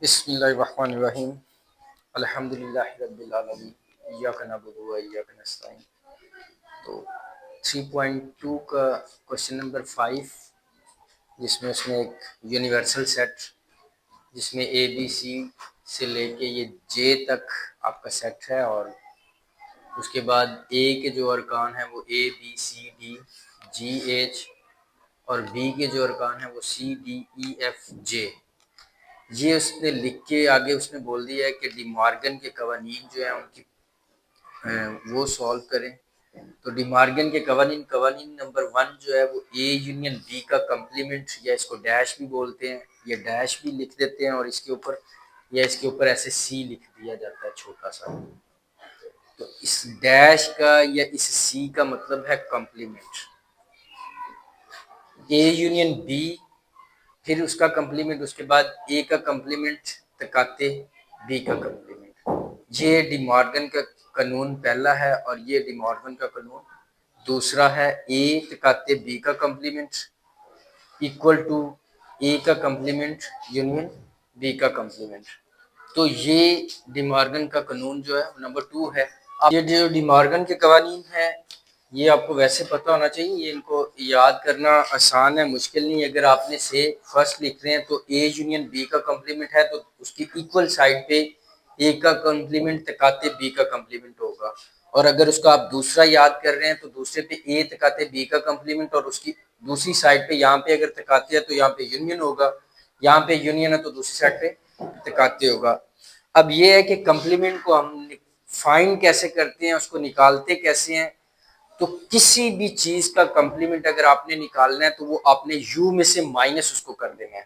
बिस्मिल्लाहिर्रहमानिर्रहीम अल्हम्दुलिल्लाहि रब्बिल आलमीन इय्याका नअबुदु व इय्याका नस्तईन। तो 3.2 का क्वेश्चन नंबर 5, जिसमें उसने एक यूनिवर्सल सेट जिसमें ए बी सी से लेके ये जे तक आपका सेट है, और उसके बाद ए के जो अरकान हैं वो A B C D G H, और बी के जो अरकान हैं वो सी डी ई एफ जे। ये उसने लिख के आगे उसने बोल दिया है कि डी मॉर्गन के कवानीन जो है उनकी वो सॉल्व करें। तो डी मॉर्गन के कवानीन नंबर 1 जो है वो ए यूनियन बी का कम्प्लीमेंट, या इसको डैश भी बोलते हैं, या डैश भी लिख देते हैं, और इसके ऊपर ऐसे सी लिख दिया जाता है छोटा सा। तो इस डैश का या इस सी का मतलब है कम्प्लीमेंट। ए यूनियन बी, फिर उसका कम्प्लीमेंट, उसके बाद ए का कम्प्लीमेंट तकाते बी का कम्प्लीमेंट। ये डी मॉर्गन का कानून पहला है, और ये डी मॉर्गन का कानून दूसरा है। ए तकाते बी का कम्प्लीमेंट इक्वल टू ए का कम्प्लीमेंट यूनियन बी का कम्प्लीमेंट। तो ये डी मॉर्गन का कानून जो है नंबर 2 है। अब ये जो डी मॉर्गन के कवानीन है ये आपको वैसे पता होना चाहिए, ये इनको याद करना आसान है, मुश्किल नहीं। अगर आपने से फर्स्ट लिख रहे हैं तो ए यूनियन बी का कम्प्लीमेंट है, तो उसकी इक्वल साइड पे ए का कम्प्लीमेंट तकाते बी का कम्प्लीमेंट होगा। और अगर उसका आप दूसरा याद कर रहे हैं तो दूसरे पे ए तकाते बी का कम्प्लीमेंट, और उसकी दूसरी साइड पे यहाँ पे अगर तकाते हैं तो यहाँ पे यूनियन होगा, यहाँ पे यूनियन है तो दूसरी साइड पे तकाते होगा। अब ये है कि कम्प्लीमेंट को हम फाइंड कैसे करते हैं, उसको निकालते कैसे हैं। तो किसी भी चीज का कम्प्लीमेंट अगर आपने निकालना है तो वो आपने यू में से माइनस उसको कर देना है।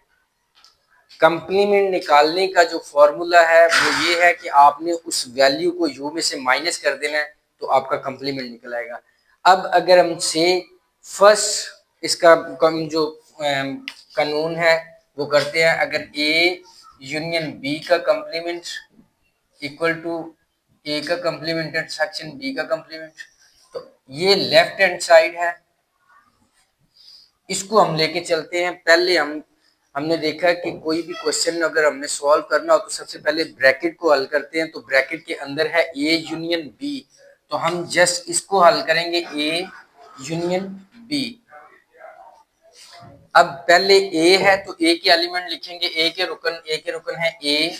कम्प्लीमेंट निकालने का जो फॉर्मूला है वो ये है कि आपने उस वैल्यू को यू में से माइनस कर देना है, तो आपका कम्प्लीमेंट निकल आएगा। अब अगर हम से फर्स्ट इसका जो कानून है वो करते हैं, अगर ए यूनियन बी का कम्प्लीमेंट इक्वल टू ए का कम्प्लीमेंट इंटरसेक्शन बी का कम्प्लीमेंट, तो ये लेफ्ट हैंड साइड है, इसको हम लेके चलते हैं। पहले हमने देखा कि कोई भी क्वेश्चन अगर हमने सॉल्व करना हो तो सबसे पहले ब्रैकेट को हल करते हैं। तो ब्रैकेट के अंदर है ए यूनियन बी, तो हम जस्ट इसको हल करेंगे ए यूनियन बी। अब पहले ए है तो ए के एलिमेंट लिखेंगे, ए के रुकन है A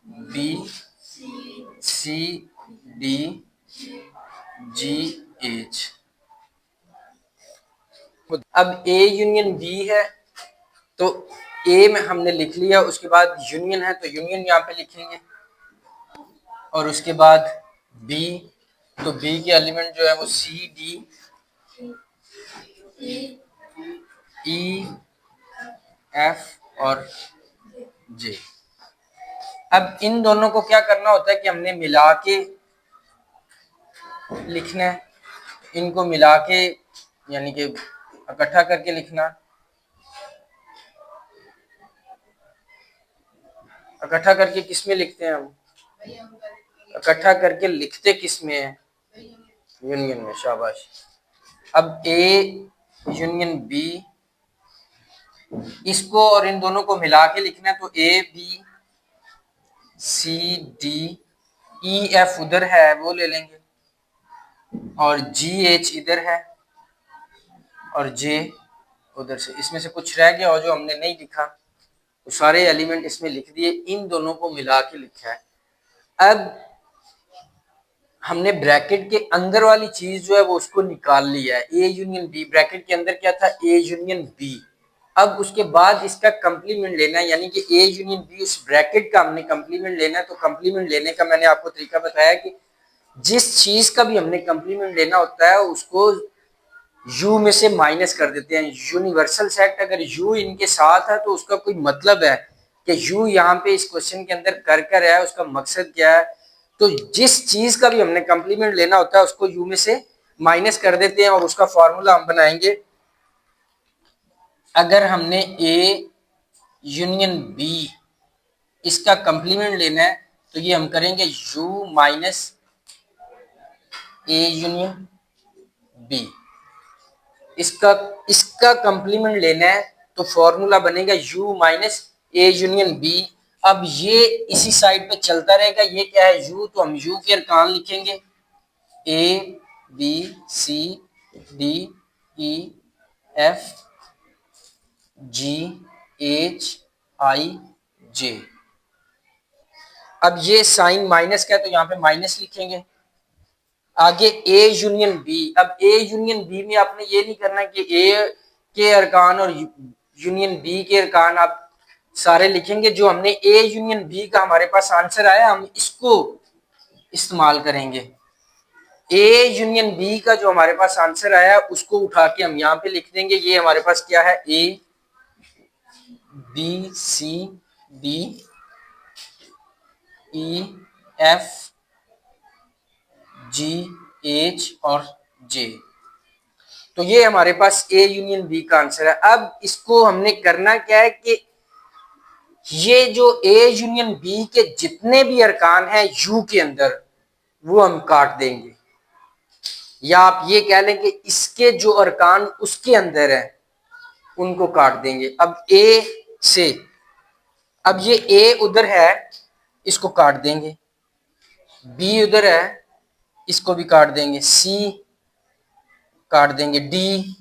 B C D G H. अब ए यूनियन बी है तो ए में हमने लिख लिया, उसके बाद यूनियन है तो यूनियन यहाँ पे लिखेंगे, और उसके बाद बी, तो बी के एलिमेंट जो है वो सी डी ई एफ और जे। अब इन दोनों को क्या करना होता है कि हमने मिला के लिखना है, इनको मिला के यानी कि इकट्ठा करके लिखना। इकट्ठा करके किस में लिखते हैं हम? इकट्ठा करके लिखते किस में है? यूनियन में, शाबाश। अब ए यूनियन बी, इसको और इन दोनों को मिला के लिखना है, तो A B C D E F उधर है वो ले लेंगे, और जी एच इधर है, और जे उधर से। इसमें से कुछ रह गया और जो हमने नहीं लिखा, तो सारे एलिमेंट इसमें लिख दिए, इन दोनों को मिला के लिखा है। अब हमने ब्रैकेट के अंदर वाली चीज जो है वो उसको निकाल लिया है, ए यूनियन बी। ब्रैकेट के अंदर क्या था? A union B. अब उसके बाद इसका कंप्लीमेंट लेना है, यानी कि ए यूनियन बी, उस ब्रैकेट का हमने कंप्लीमेंट लेना है। तो कंप्लीमेंट लेने का मैंने आपको तरीका बताया कि जिस चीज का भी हमने कंप्लीमेंट लेना होता है उसको यू में से माइनस कर देते हैं। यूनिवर्सल सेट अगर यू इनके साथ है तो उसका कोई मतलब है कि यू यहाँ पे इस क्वेश्चन के अंदर कर है, उसका मकसद क्या है। तो जिस चीज का भी हमने कंप्लीमेंट लेना होता है उसको यू में से माइनस कर देते हैं, और उसका फॉर्मूला हम बनाएंगे। अगर हमने ए यूनियन बी इसका कंप्लीमेंट लेना है तो ये हम करेंगे U minus A union B. इसका इसका कंप्लीमेंट लेना है तो फॉर्मूला बनेगा u minus A union B. अब ये इसी साइड पे चलता रहेगा। ये क्या है, यू, तो हम यू के अरकान लिखेंगे A B C D E F G H I J. अब ये साइन माइनस का है तो यहाँ पे माइनस लिखेंगे। आगे ए यूनियन बी। अब ए यूनियन बी में आपने ये नहीं करना कि ए के अरकान और यूनियन बी के अरकान आप सारे लिखेंगे। जो हमने ए यूनियन बी का हमारे पास आंसर आया, हम इसको इस्तेमाल करेंगे। ए यूनियन बी का जो हमारे पास आंसर आया उसको उठा के हम यहाँ पे लिख देंगे। ये हमारे पास क्या है, A B C D E F G H और जे। तो ये हमारे पास ए यूनियन बी का आंसर है। अब इसको हमने करना क्या है कि ये जो ए यूनियन बी के जितने भी अरकान हैं यू के अंदर, वो हम काट देंगे। या आप ये कह लें कि इसके जो अरकान उसके अंदर है उनको काट देंगे। अब ए से, अब ये ए उधर है, इसको काट देंगे। बी उधर है, इसको भी काट देंगे। सी काट देंगे, डी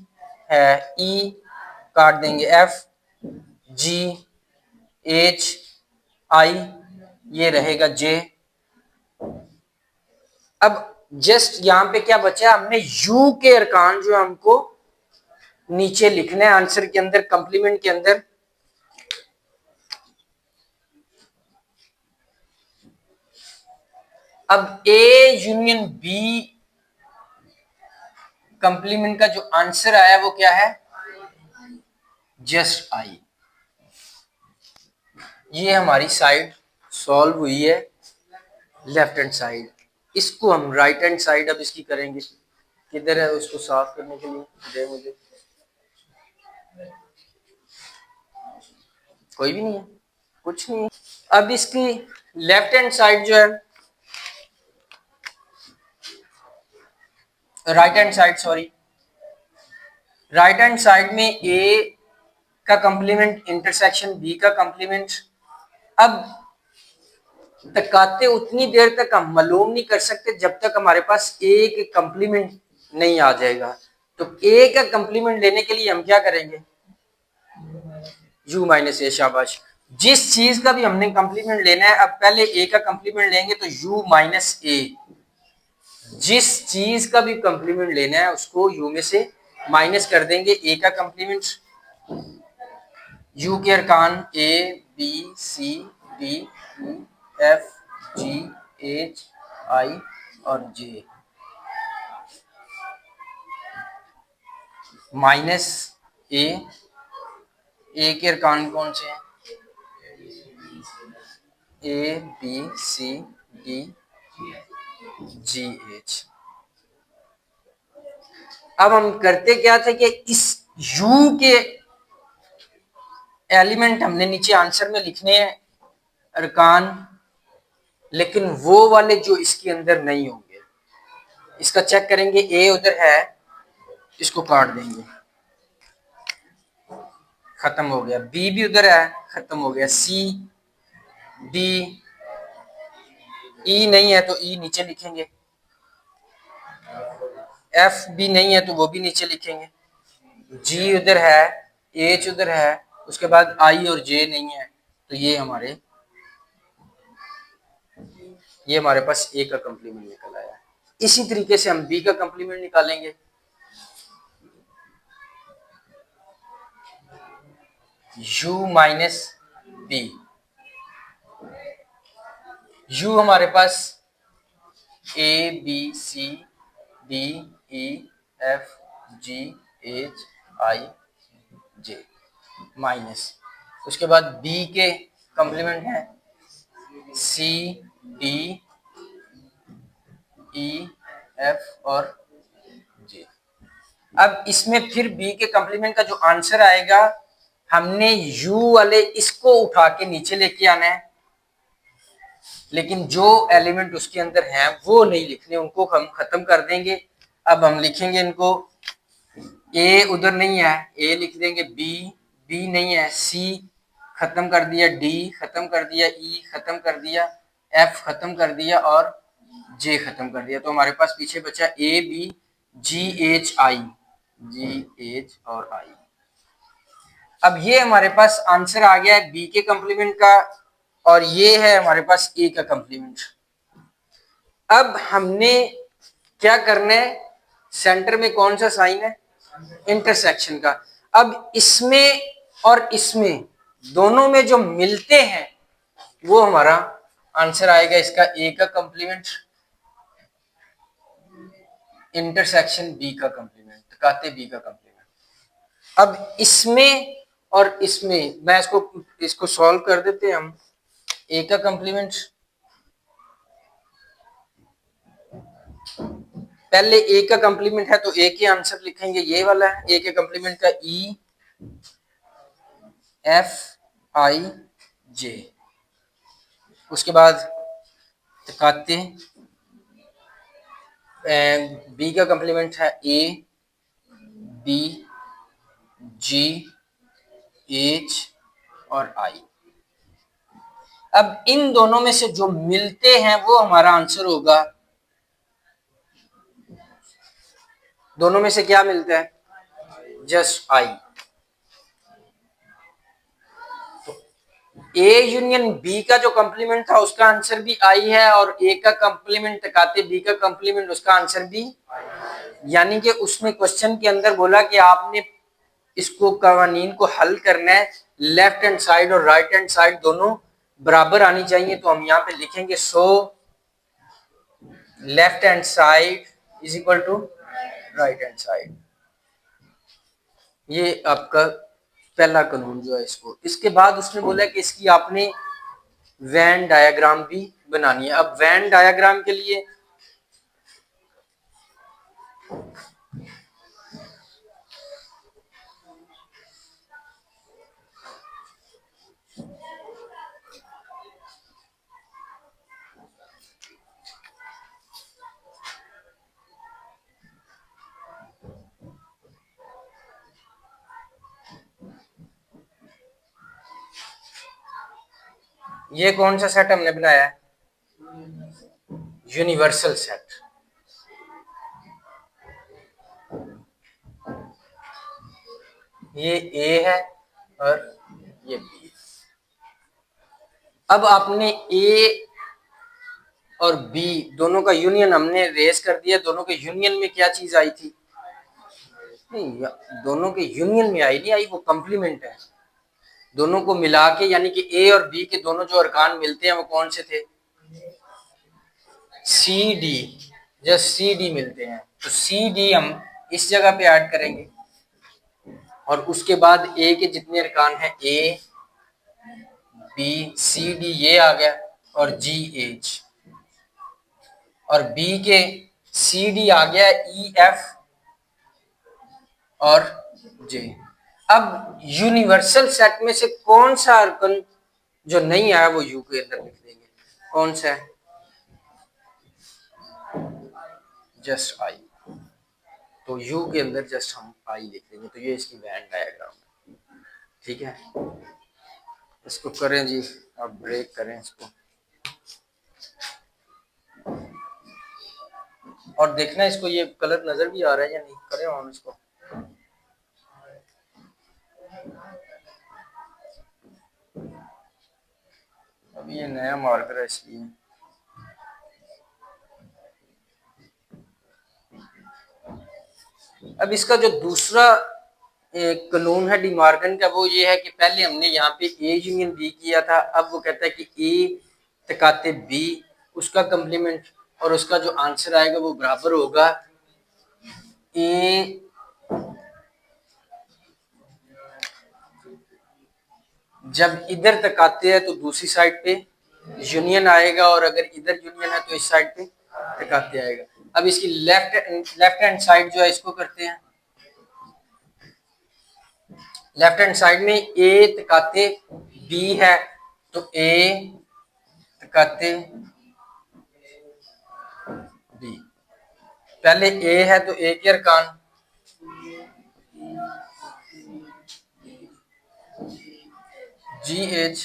है, ई काट देंगे, एफ जी एच आई, ये रहेगा जे। अब जस्ट यहां पे क्या बचा, हमने यू के अरकान जो हमको नीचे लिखने हैं आंसर के अंदर, कंप्लीमेंट के अंदर। अब ए यूनियन बी कंप्लीमेंट का जो आंसर आया वो क्या है, जस्ट आई। ये हमारी साइड सॉल्व हुई है, लेफ्ट हैंड साइड। इसको हम राइट हैंड साइड अब इसकी करेंगे। किधर है, उसको साफ करने के लिए दे मुझे। कोई भी नहीं है, कुछ नहीं है। अब इसकी लेफ्ट हैंड साइड जो है, right hand side sorry, right hand side में ए का कंप्लीमेंट इंटरसेक्शन बी का कंप्लीमेंट। अब तकाते उतनी देर तक हम मालूम नहीं कर सकते जब तक हमारे पास ए के कंप्लीमेंट नहीं आ जाएगा। तो ए का कंप्लीमेंट लेने के लिए हम क्या करेंगे, यू माइनस ए। शाबाश। जिस चीज का भी हमने कंप्लीमेंट लेना है, अब पहले ए का कंप्लीमेंट लेंगे तो यू माइनस ए। जिस चीज का भी कंप्लीमेंट लेना है उसको यू में से माइनस कर देंगे। ए का कंप्लीमेंट, यू के अरकान A B C D E F G H I और जे, माइनस ए के अरकान कौन से हैं, A B C D G H. अब हम करते क्या थे कि इस यू के एलिमेंट हमने नीचे आंसर में लिखने हैं अरकान, लेकिन वो वाले जो इसके अंदर नहीं होंगे। इसका चेक करेंगे, ए उधर है, इसको काट देंगे, खत्म हो गया। बी भी उधर है, खत्म हो गया। सी डी ई नहीं है तो ई नीचे लिखेंगे। एफ भी नहीं है तो वो भी नीचे लिखेंगे। जी उधर है, एच उधर है, उसके बाद आई और जे नहीं है तो ये हमारे पास ए का कंप्लीमेंट निकल आया। इसी तरीके से हम बी का कंप्लीमेंट निकालेंगे। u माइनस बी, u हमारे पास A B C D E F G H I J, minus उसके बाद बी के कंप्लीमेंट है सी डी ई एफ और जे। अब इसमें फिर बी के कंप्लीमेंट का जो आंसर आएगा, हमने u वाले इसको उठा के नीचे लेके आना है, लेकिन जो एलिमेंट उसके अंदर हैं वो नहीं लिखने, उनको हम खत्म कर देंगे। अब हम लिखेंगे इनको, ए उधर नहीं है, ए लिख देंगे, बी नहीं है, सी खत्म कर दिया, डी खत्म कर दिया, ई खत्म कर दिया, एफ खत्म कर दिया और जे खत्म कर दिया। तो हमारे पास पीछे बचा A B G H I, G H और आई। अब ये हमारे पास आंसर आ गया है बी के कंप्लीमेंट का और ये है हमारे पास ए का कंप्लीमेंट। अब हमने क्या करना है, सेंटर में कौन सा साइन है, इंटरसेक्शन का। अब इसमें और इसमें दोनों में जो मिलते हैं वो हमारा आंसर आएगा इसका ए का कंप्लीमेंट इंटरसेक्शन बी का कंप्लीमेंट, तकाते बी का कंप्लीमेंट। अब इसमें और इसमें मैं इसको सॉल्व कर देते हैं हम। ए का कंप्लीमेंट, पहले ए का कंप्लीमेंट है तो ए के आंसर लिखेंगे ये वाला है, ए के कंप्लीमेंट का ई एफ आई जे। उसके बाद तकाते बी का कंप्लीमेंट है ए बी जी एच और आई। अब इन दोनों में से जो मिलते हैं वो हमारा आंसर होगा। दोनों में से क्या मिलता है, just I. A union B का जो कंप्लीमेंट था उसका आंसर भी आई है और ए का कंप्लीमेंट तकाते बी का कंप्लीमेंट उसका आंसर भी, यानी कि उसमें क्वेश्चन के अंदर बोला कि आपने इसको कवानीन को हल करना है, लेफ्ट हैंड साइड और राइट हैंड साइड दोनों बराबर आनी चाहिए। तो हम यहाँ पे लिखेंगे so left hand side is equal to right hand side. ये आपका पहला कानून जो है इसको। इसके बाद उसने बोला कि इसकी आपने वेन डायग्राम भी बनानी है। अब वेन डायग्राम के लिए ये कौन सा सेट हमने बनाया है, यूनिवर्सल सेट। ये ए है और ये बी। अब आपने ए और बी दोनों का यूनियन हमने रेस कर दिया। दोनों के यूनियन में क्या चीज आई थी, नहीं दोनों के यूनियन में आई नहीं आई, वो कंप्लीमेंट है। दोनों को मिला के यानी कि ए और बी के दोनों जो अरकान मिलते हैं वो कौन से थे, C D, just C D मिलते हैं। तो सी डी हम इस जगह पे ऐड करेंगे और उसके बाद ए के जितने अरकान हैं ए बी सी डी ये आ गया और जी एच, और बी के सी डी आ गया ई एफ और जे। अब यूनिवर्सल सेट में से कौन सा अरकन जो नहीं आया वो यू के अंदर लिख देंगे, कौन सा है, जस्ट आई। तो यू के अंदर जस्ट हम आई लिख देंगे। तो ये इसकी वेन डायग्राम है, ठीक है। इसको करें जी, अब ब्रेक करें इसको और देखना इसको ये कलर नजर भी आ रहा है या नहीं, करें ऑन इसको। अभी ये नया मार्कर है इसलिए। अब इसका जो दूसरा एक कानून है डी मॉर्गन का वो ये है कि पहले हमने यहाँ पे ए यूनियन बी किया था, अब वो कहता है कि ए तकाते बी उसका कंप्लीमेंट और उसका जो आंसर आएगा वो बराबर होगा ए जब इधर तकाते हैं तो दूसरी साइड पे यूनियन आएगा और अगर इधर यूनियन है तो इस साइड पे तकाते आएगा। अब इसकी लेफ्ट हैंड साइड जो है इसको करते हैं। लेफ्ट हैंड साइड में ए तकाते बी है तो ए तकाते बी, पहले ए है तो ए के अरकान जी एच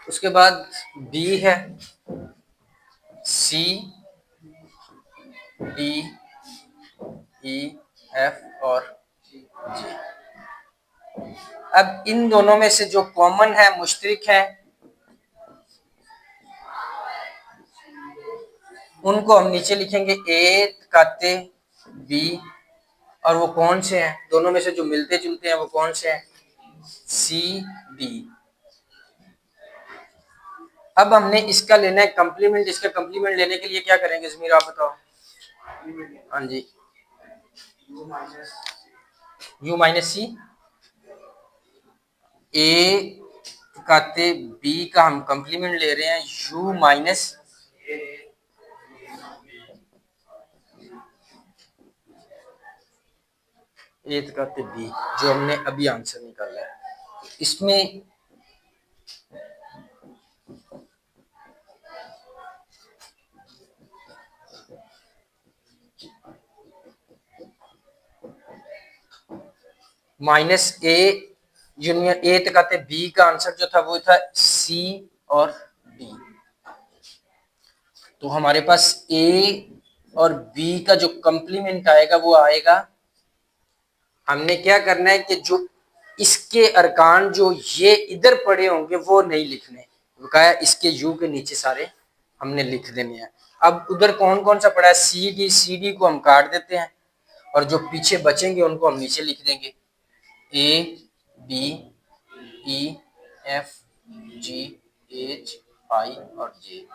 उसके बाद बी है सी डी ई एफ और जी। अब इन दोनों में से जो कॉमन है मुश्तरक है उनको हम नीचे लिखेंगे ए काते बी और वो कौन से हैं दोनों में से जो मिलते जुलते हैं वो कौन से हैं सी डी। अब हमने इसका लेना है कंप्लीमेंट। इसका कंप्लीमेंट लेने के लिए क्या करेंगे जमीर आप बताओ। हाँ जी यू माइनस सी ए काते बी का हम कंप्लीमेंट ले रहे हैं यू माइनस ए काते बी जो हमने अभी आंसर निकाला है इसमें माइनस ए यूनियन ए तकाते बी का आंसर जो था वो था सी और डी। तो हमारे पास ए और बी का जो कंप्लीमेंट आएगा वो आएगा। हमने क्या करना है कि जो इसके अरकान जो ये इधर पड़े होंगे वो नहीं लिखने, बकाया इसके यू के नीचे सारे हमने लिख देने हैं। अब उधर कौन कौन सा पड़ा है सी डी को हम काट देते हैं और जो पीछे बचेंगे उनको हम नीचे लिख देंगे A B E F G H I और जे।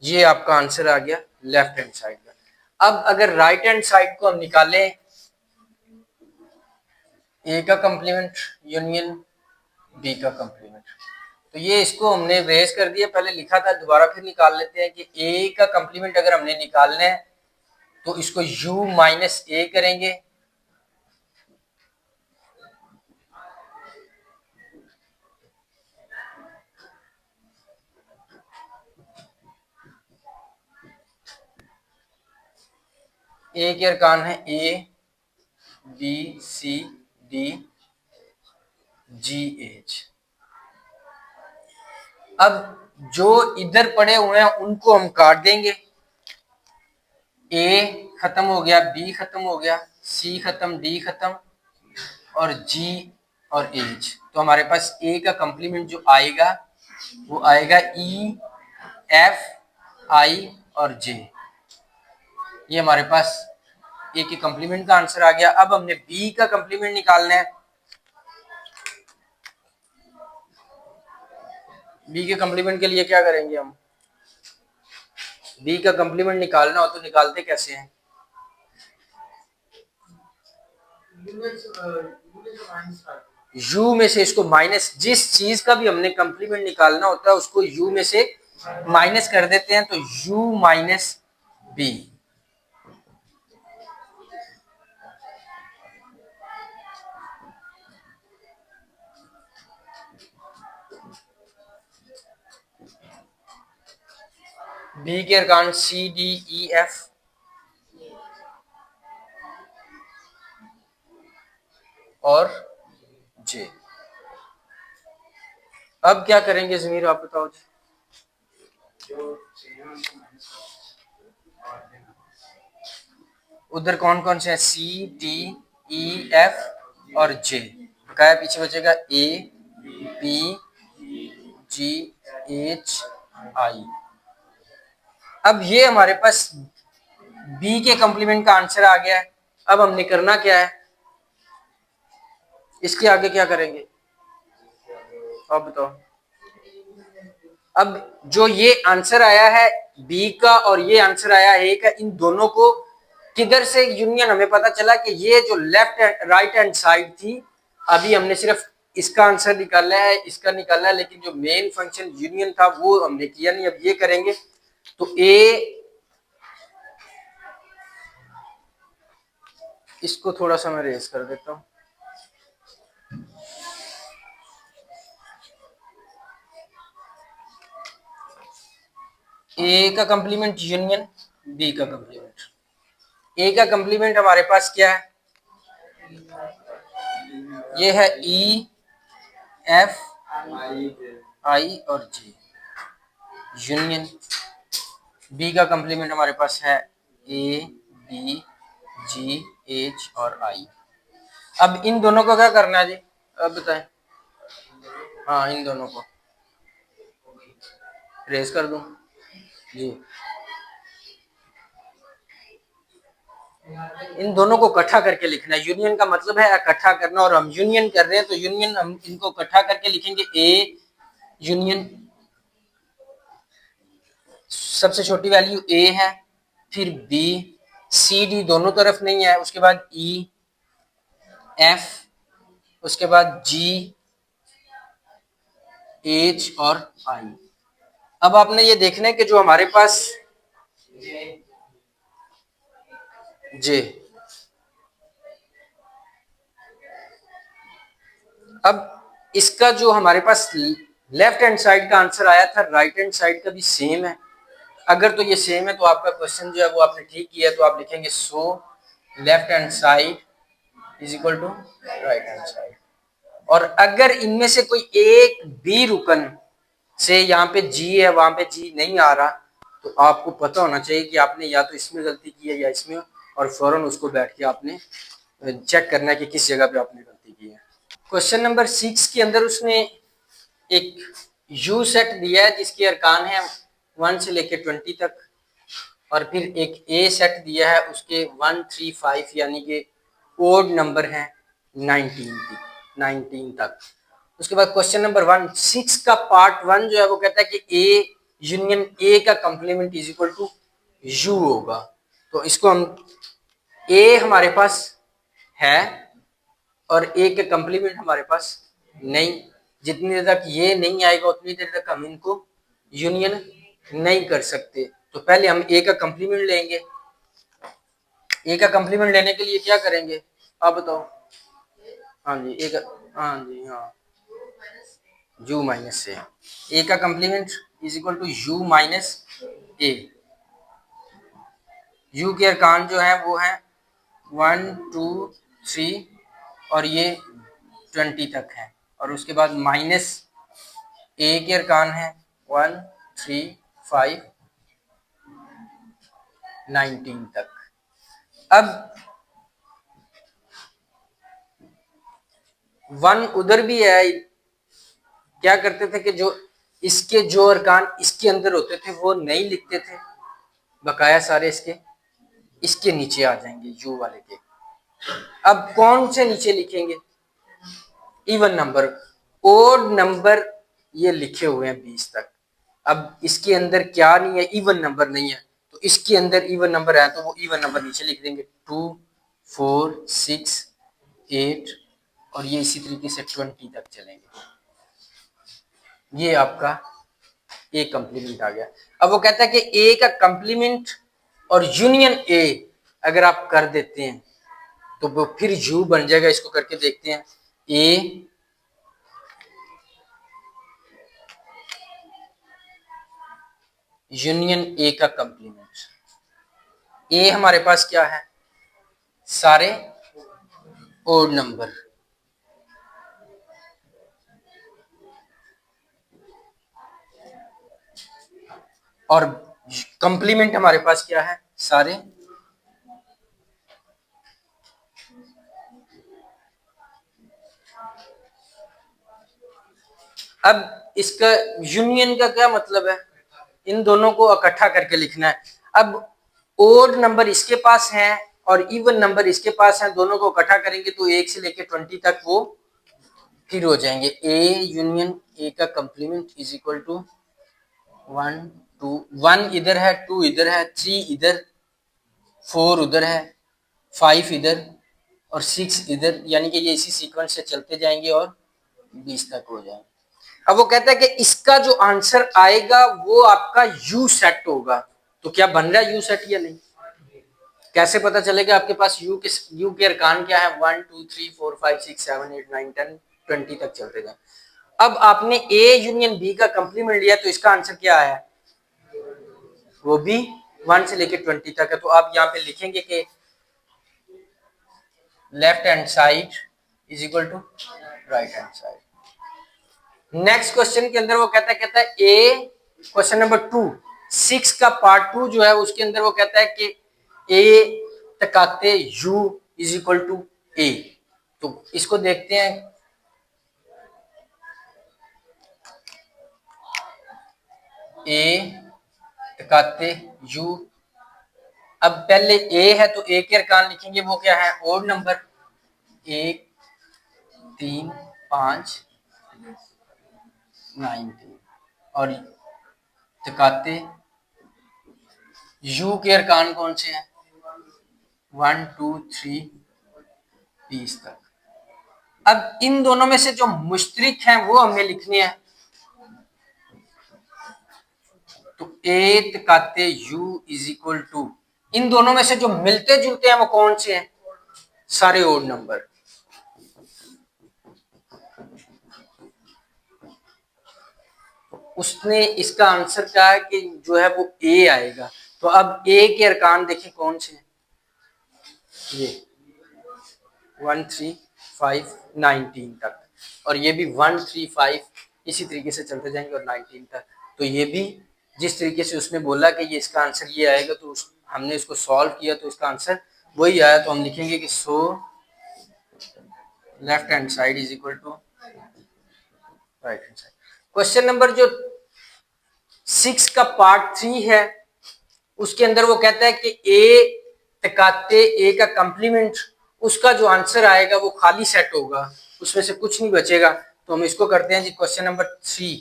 ये आपका आंसर आ गया लेफ्ट हैंड साइड का। अब अगर राइट हैंड साइड को हम निकालें ए का कंप्लीमेंट यूनियन बी का कंप्लीमेंट, तो ये इसको हमने रेज कर दिया, पहले लिखा था दोबारा फिर निकाल लेते हैं कि ए का कंप्लीमेंट अगर हमने निकालना है तो इसको यू माइनस ए करेंगे ए के अरकान है A B C D G H. अब जो इधर पड़े हुए हैं उनको हम काट देंगे। ए खत्म हो गया बी खत्म हो गया सी खत्म डी खत्म और जी और एच। तो हमारे पास ए का कंप्लीमेंट जो आएगा वो आएगा ई एफ आई और जे। ये हमारे पास ए के कंप्लीमेंट का आंसर आ गया। अब हमने बी का कंप्लीमेंट निकालना है। बी के कंप्लीमेंट के लिए क्या करेंगे हम, बी का कंप्लीमेंट निकालना हो तो निकालते कैसे हैं। यू में से इसको माइनस, जिस चीज का भी हमने कंप्लीमेंट निकालना होता है उसको यू में से माइनस कर देते हैं, तो यू माइनस बी। बी के अरकान सी डी ई एफ और जे। अब क्या करेंगे जमीर आप बताओ जी। उधर कौन कौन से हैं सी डी ई एफ और जे, बकाया पीछे बचेगा ए बी जी एच आई। अब ये हमारे पास बी के कंप्लीमेंट का आंसर आ गया है। अब हमने करना क्या है, इसके आगे क्या करेंगे आप बताओ। अब जो ये आंसर आया है बी का और ये आंसर आया है ए का, इन दोनों को किधर से यूनियन, हमें पता चला कि ये जो लेफ्ट राइट हैंड साइड थी, अभी हमने सिर्फ इसका आंसर निकाला है इसका निकाला है, लेकिन जो मेन फंक्शन यूनियन था वो हमने किया नहीं। अब ये करेंगे तो ए, इसको थोड़ा सा मैं रेस कर देता हूं। ए का कंप्लीमेंट यूनियन बी का कंप्लीमेंट। ए का कंप्लीमेंट हमारे पास क्या है, ये है ई एफ आई और जी यूनियन। बी का कंप्लीमेंट हमारे पास है ए बी जी एच और आई। अब इन दोनों को क्या करना है जी, अब बताएं। हाँ, इन दोनों को रेस कर दूं जी। इन दोनों को इकट्ठा करके लिखना है। यूनियन का मतलब है इकट्ठा करना, और हम यूनियन कर रहे हैं तो यूनियन हम इनको इकट्ठा करके लिखेंगे। ए यूनियन सबसे छोटी वैल्यू ए है, फिर बी सी डी दोनों तरफ नहीं है, उसके बाद ई एफ, उसके बाद जी एच और आई। अब आपने ये देखना है कि जो हमारे पास जे, अब इसका जो हमारे पास लेफ्ट हैंड साइड का आंसर आया था, राइट हैंड साइड का भी सेम है। अगर तो ये सेम है तो आपका क्वेश्चन जो है वो आपने ठीक किया, तो आप लिखेंगे so left hand side is equal to right hand side. और अगर इनमें से कोई एक भी रुकन से यहाँ पे जी है, वहां पे जी नहीं आ रहा, तो आपको पता होना चाहिए कि आपने या तो इसमें गलती की है या इसमें, और फौरन उसको बैठ के आपने चेक करना है कि किस जगह पे आपने गलती की है। क्वेश्चन नंबर 6 के अंदर उसने एक यू सेट दिया है जिसके अरकान है 1 से लेके 20 तक, और फिर एक ए सेट दिया है उसके 1 3 5 यानी कि ओड नंबर है 19 तक। उसके बाद क्वेश्चन नंबर 6 का पार्ट 1 जो है वो कहता है कि ए यूनियन ए का complement is equal to U होगा। तो इसको हम, ए हमारे पास है और ए के कंप्लीमेंट हमारे पास नहीं, जितनी देर तक ये नहीं आएगा उतनी देर तक हम इनको यूनियन नहीं कर सकते। तो पहले हम ए का कंप्लीमेंट लेंगे। ए का कंप्लीमेंट लेने के लिए क्या करेंगे आप बताओ। हाँ जी, ए का, हाँ जी हाँ, यू माइनस ए। ए का complement is equal to U minus A. U के अरकान जो है वो है 1 2 3 और ये 20 तक है, और उसके बाद माइनस ए के अरकान है 1 3 5 19 तक। अब 1 उधर भी है, क्या करते थे कि जो इसके जो अरकान इसके अंदर होते थे वो नहीं लिखते थे, बकाया सारे इसके नीचे आ जाएंगे यू वाले के। अब कौन से नीचे लिखेंगे, इवन नंबर, ओड नंबर ये लिखे हुए हैं 20 तक। अब इसके अंदर क्या नहीं है, इवन नंबर नहीं है, तो इसके अंदर इवन नंबर है तो वो इवन नंबर नीचे लिख देंगे 2 4 6 8 और ये इसी तरीके से 20 तक चलेंगे। ये आपका ए कंप्लीमेंट आ गया। अब वो कहता है कि ए का कंप्लीमेंट और यूनियन ए अगर आप कर देते हैं तो वो फिर यू बन जाएगा। इसको करके देखते हैं। ए यूनियन ए का कंप्लीमेंट, ए हमारे पास क्या है, सारे ओड नंबर, और कंप्लीमेंट हमारे पास क्या है, सारे अब इसका यूनियन का क्या मतलब है, इन दोनों को इकट्ठा करके लिखना है। अब ओड नंबर इसके पास है और इवन नंबर इसके पास है, दोनों को इकट्ठा करेंगे तो 1 से लेके 20 तक वो फिर हो जाएंगे। ए यूनियन ए का कंप्लीमेंट इज इक्वल टू 1 2 1 इधर है, 2 इधर है, 3 इधर, 4 उधर है, 5 इधर और 6 इधर, यानी कि ये इसी सीक्वेंस से चलते जाएंगे और 20 तक हो जाएंगे। अब वो कहता है कि इसका जो आंसर आएगा वो आपका यू सेट होगा। तो क्या बन रहा है यू सेट या नहीं, कैसे पता चलेगा आपके पास यू के अरकान क्या है, 1 2 3 4 5 6 7 8 9 10 20 तक चलते जाए। अब आपने ए यूनियन बी का कंप्लीमेंट लिया तो इसका आंसर क्या आया, वो भी 1 से लेके 20 तक है। तो आप यहाँ पे लिखेंगे कि left hand side is equal to right hand side. Next question के अंदर वो कहता है ए, क्वेश्चन नंबर 2 6 का पार्ट 2 जो है उसके अंदर वो कहता है कि ए तकाते u इज इक्वल टू ए। तो इसको देखते हैं। ए तकाते u, अब पहले ए है तो ए के अरकान लिखेंगे, वो क्या है ओड नंबर 1 3 5 19 और तकाते यू के अरकान कौन से हैं 1 2 3 20 तक। अब इन दोनों में से जो मुश्तरिक हैं वो हमें लिखने हैं। तो ए तकाते यू इज इक्वल टू, इन दोनों में से जो मिलते जुलते हैं वो कौन से हैं, सारे ओड नंबर। उसने इसका आंसर क्या है कि जो है वो ए आएगा। तो अब ए के अरकान देखें कौन से हैं, ये 1 3 5 19 तक, और ये भी 1 3 5 इसी तरीके से चलते जाएंगे और 19 तक। तो ये भी जिस तरीके से उसने बोला कि ये इसका आंसर ये आएगा, तो हमने इसको सॉल्व किया तो इसका आंसर वही आया। तो हम लिखेंगे कि so left hand side is equal to right hand side. Question number जो 6 का पार्ट 3 है उसके अंदर वो कहता है कि ए तकाते ए का कंप्लीमेंट, उसका जो आंसर आएगा वो खाली सेट होगा, उसमें से कुछ नहीं बचेगा। तो हम इसको करते हैं जी क्वेश्चन नंबर 3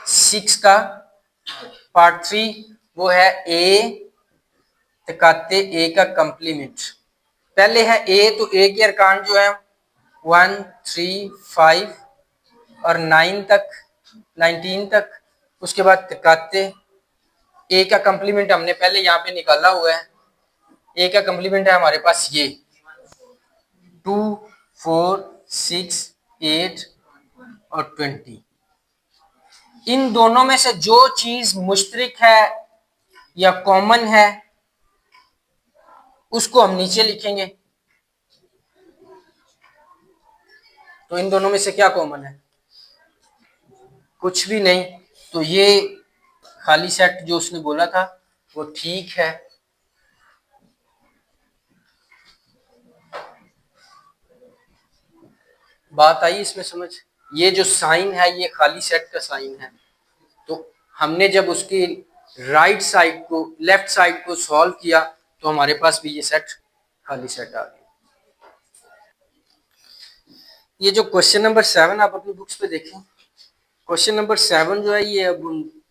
6 का पार्ट 3 वो है ए तकाते ए का कंप्लीमेंट। पहले है ए, तो ए के अरकान जो है 1 3 5 और 9 तक 19 तक। उसके बाद तकाते ए का कंप्लीमेंट हमने पहले यहाँ पे निकाला हुआ है। ए का कंप्लीमेंट है हमारे पास ये 2 4 6 8 और 20। इन दोनों में से जो चीज मुश्तरिक है या कॉमन है उसको हम नीचे लिखेंगे। तो इन दोनों में से क्या कॉमन है, कुछ भी नहीं। तो ये खाली सेट जो उसने बोला था वो ठीक है। बात आई इसमें समझ। ये जो साइन है ये खाली सेट का साइन है। तो हमने जब उसकी राइट साइड को लेफ्ट साइड को सॉल्व किया तो हमारे पास भी ये सेट खाली सेट आ गया। ये जो क्वेश्चन नंबर 7 आप अपनी बुक्स पे देखें, क्वेश्चन नंबर 7 जो है ये अब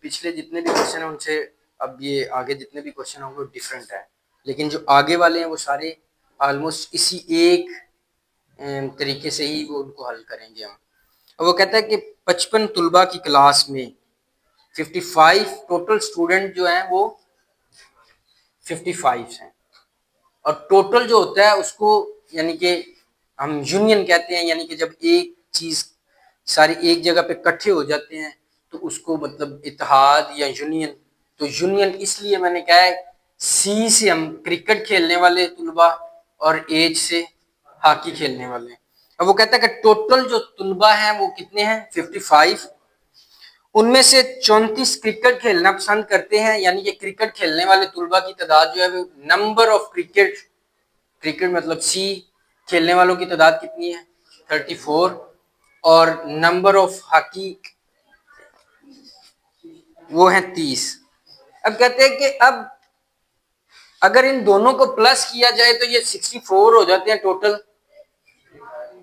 पिछले जितने भी क्वेश्चन है उनसे अब ये आगे जितने भी क्वेश्चन होंगे वो डिफरेंट है, लेकिन जो आगे वाले हैं वो सारे ऑलमोस्ट इसी एक तरीके से ही वो उनको हल करेंगे हम। अब वो कहता है कि 55 तुलबा की क्लास में 55 टोटल स्टूडेंट जो हैं वो 55 हैं, और टोटल जो होता है उसको यानी कि हम यूनियन कहते हैं, यानी कि जब एक चीज सारी एक जगह पे इकट्ठे हो जाते हैं तो उसको मतलब इत्तेहाद या यूनियन। तो यूनियन इसलिए मैंने कहा है सी से हम क्रिकेट खेलने वाले तुलबा और एच से हॉकी खेलने वाले। अब वो कहता है कि टोटल जो तुलबा हैं वो कितने हैं 55, उनमें से 34 क्रिकेट खेलना पसंद करते हैं, यानी कि क्रिकेट खेलने वाले तुलबा की तादाद जो है वो नंबर ऑफ क्रिकेट, क्रिकेट मतलब सी खेलने वालों की तादाद कितनी है 34, और नंबर ऑफ हॉकी वो है 30। अब कहते हैं कि अब अगर इन दोनों को प्लस किया जाए तो ये 64 हो जाते हैं टोटल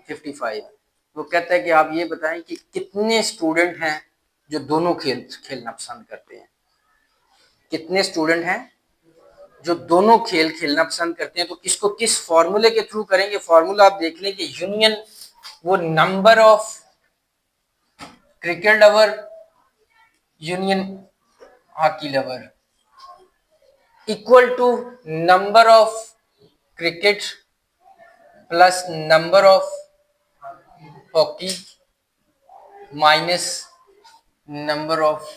55। वो कहता है कि आप ये बताएं कि कितने स्टूडेंट हैं जो दोनों खेलना पसंद करते हैं, कितने स्टूडेंट हैं जो दोनों खेल खेलना पसंद करते हैं। तो इसको किस फॉर्मूले के थ्रू करेंगे, फॉर्मूला आप देख लें कि यूनियन वो number of cricket lover union hockey lover equal to number of cricket plus number of hockey minus number of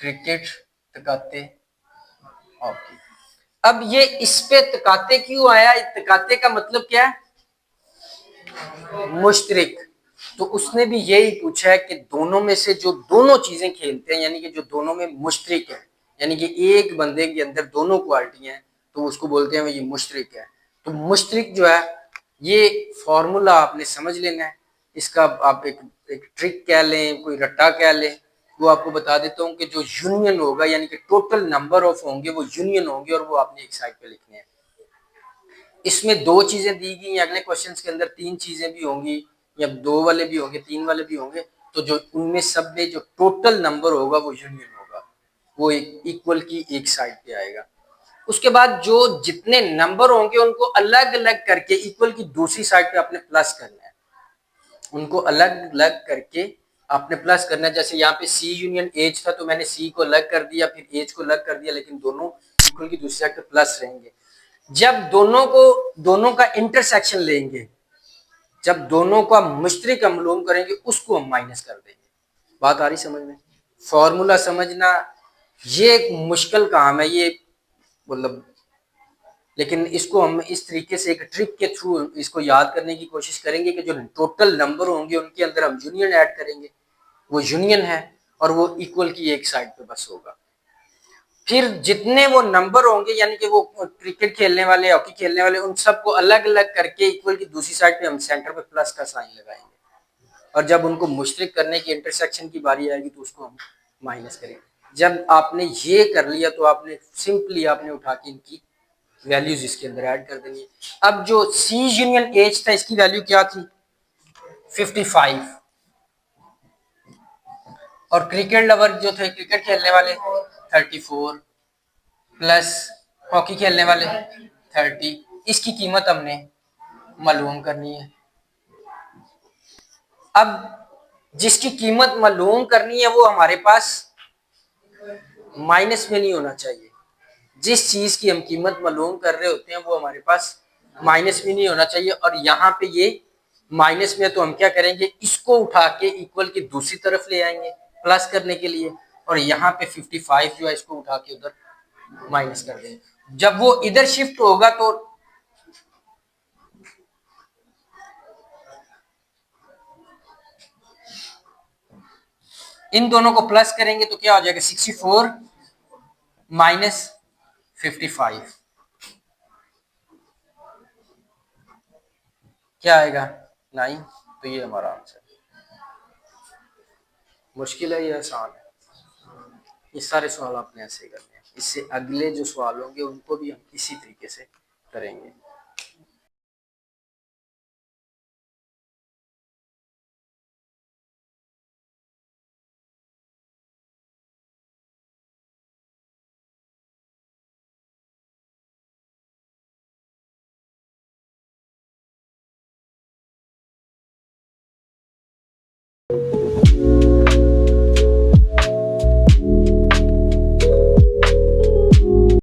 cricket तकाते ओके, अब ये इस पे तकाते क्यों आया, तकाते का मतलब क्या है, मुश्तरिक। तो उसने भी यही पूछा है कि दोनों में से जो दोनों चीजें खेलते हैं, यानी कि जो दोनों में मुश्तरिक है, यानी कि एक बंदे के अंदर दोनों क्वालिटियां हैं, तो उसको बोलते हैं ये मुश्तरिक है। तो मुश्तरिक जो है, ये फॉर्मूला आपने समझ लेना है। इसका आप एक ट्रिक कह लें, कोई रट्टा कह लें, वो आपको बता देता हूँ कि जो यूनियन होगा, यानी कि टोटल नंबर ऑफ होंगे वो यूनियन होंगे, और वो आपने एक साइड पे लिखने हैं। इसमें दो चीजें दी गई हैं, अगले क्वेश्चन के अंदर तीन चीजें भी होंगी, या दो वाले भी होंगे, तीन वाले भी होंगे। तो जो उनमें सब में जो टोटल नंबर होगा वो यूनियन होगा, वो एक इक्वल की एक साइड पे आएगा। उसके बाद जो जितने नंबर होंगे उनको अलग अलग करके इक्वल की दूसरी साइड पे आपने प्लस करना है, उनको अलग अलग करके आपने प्लस करना है। जैसे यहाँ पे सी यूनियन एच था, तो मैंने सी को अलग कर दिया, फिर एच को अलग कर दिया, लेकिन दोनों इक्वल की दूसरी साइड पे प्लस रहेंगे। जब दोनों का इंटरसेक्शन लेंगे, जब दोनों का मुश्तरिक अमलूम करेंगे, उसको हम माइनस कर देंगे। बात आ रही समझ में? फॉर्मूला समझना ये एक मुश्किल काम है ये, मतलब, लेकिन इसको हम इस तरीके से एक ट्रिक के थ्रू इसको याद करने की कोशिश करेंगे कि जो टोटल नंबर होंगे उनके अंदर हम यूनियन ऐड करेंगे, वो यूनियन है, और वो इक्वल की एक साइड पे बस होगा। फिर जितने वो नंबर होंगे, यानी कि वो क्रिकेट खेलने वाले, हॉकी खेलने वाले, उन सबको अलग अलग करके इक्वल की दूसरी साइड पे हम सेंटर पे प्लस का साइन लगाएंगे, और जब उनको मुश्तरिक करने की इंटरसेक्शन की बारी आएगी तो उसको हम माइनस करेंगे। जब आपने ये कर लिया तो आपने सिंपली आपने उठा के इनकी वैल्यूज इसके अंदर ऐड कर देनी है। अब जो सी यूनियन एच था, इसकी वैल्यू क्या थी, 55, और क्रिकेट लवर जो थे, क्रिकेट खेलने वाले, 34, प्लस हॉकी खेलने वाले 30। इसकी कीमत हमने मालूम करनी है। अब जिसकी कीमत मालूम करनी है वो हमारे पास माइनस में नहीं होना चाहिए। जिस चीज की हम कीमत मालूम कर रहे होते हैं वो हमारे पास माइनस में नहीं होना चाहिए, और यहाँ पे ये माइनस में, तो हम क्या करेंगे, इसको उठा के इक्वल की दूसरी तरफ ले आएंगे प्लस करने के लिए, और यहाँ पे 55 जो है इसको उठा के उधर माइनस कर देंगे। जब वो इधर शिफ्ट होगा तो इन दोनों को प्लस करेंगे तो क्या हो जाएगा, 64 माइनस 55, क्या आएगा, 9। तो ये हमारा आंसर। मुश्किल है या आसान है? ये सारे सवाल आपने ऐसे करने हैं। इससे अगले जो सवाल होंगे उनको भी हम इसी तरीके से करेंगे।